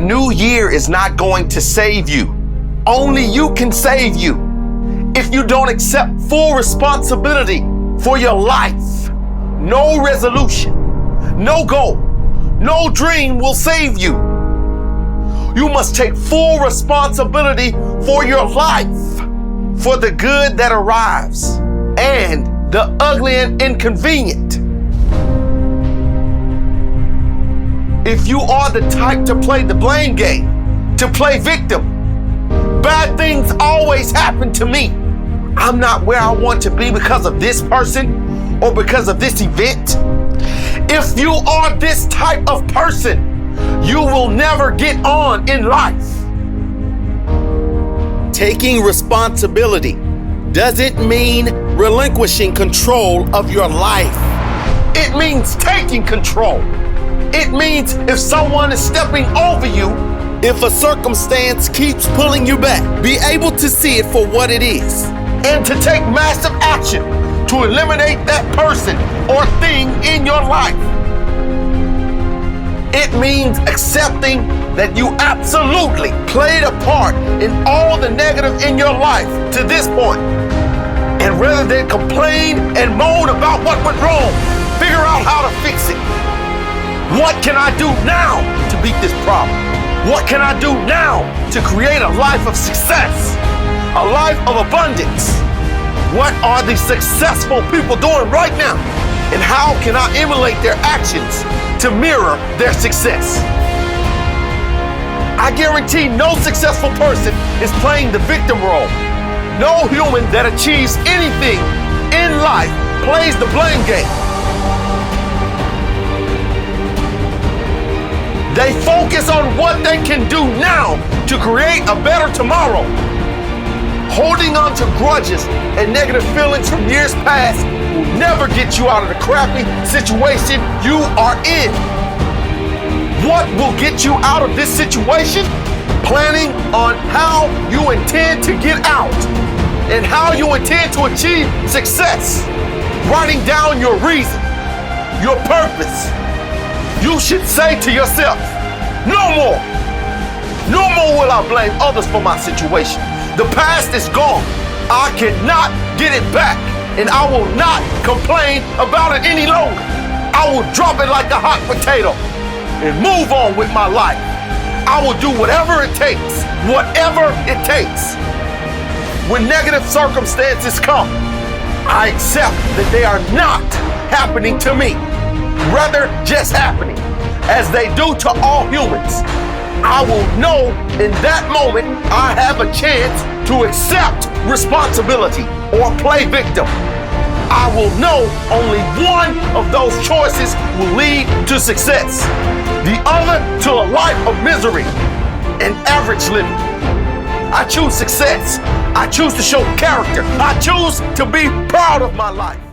new year is not going to save you. Only you can save you. If you don't accept full responsibility for your life, no resolution, no goal, no dream will save you. You must take full responsibility for your life, for the good that arrives and the ugly and inconvenient. If you are the type to play the blame game, to play victim, bad things always happen to me. I'm not where I want to be because of this person or because of this event. If you are this type of person, you will never get on in life. Taking responsibility doesn't mean relinquishing control of your life. It means taking control. It means if someone is stepping over you, if a circumstance keeps pulling you back, be able to see it for what it is and to take massive action to eliminate that person or thing in your life. It means accepting that you absolutely played a part in all the negative in your life to this point. And rather than complain and moan about what went wrong, figure out how to fix it. What can I do now to beat this problem? What can I do now to create a life of success? A life of abundance? What are the successful people doing right now? And how can I emulate their actions to mirror their success? I guarantee no successful person is playing the victim role. No human that achieves anything in life plays the blame game. They focus on what they can do now to create a better tomorrow. Holding on to grudges and negative feelings from years past will never get you out of the crappy situation you are in. What will get you out of this situation? Planning on how you intend to get out and how you intend to achieve success. Writing down your reason, your purpose. You should say to yourself, no more. No more will I blame others for my situation. The past is gone. I cannot get it back, and I will not complain about it any longer. I will drop it like a hot potato and move on with my life. I will do whatever it takes, whatever it takes. When negative circumstances come, I accept that they are not happening to me, rather just happening, as they do to all humans. I will know in that moment I have a chance to accept responsibility or play victim. I will know only one of those choices will lead to success. The other to a life of misery and average living. I choose success. I choose to show character. I choose to be proud of my life.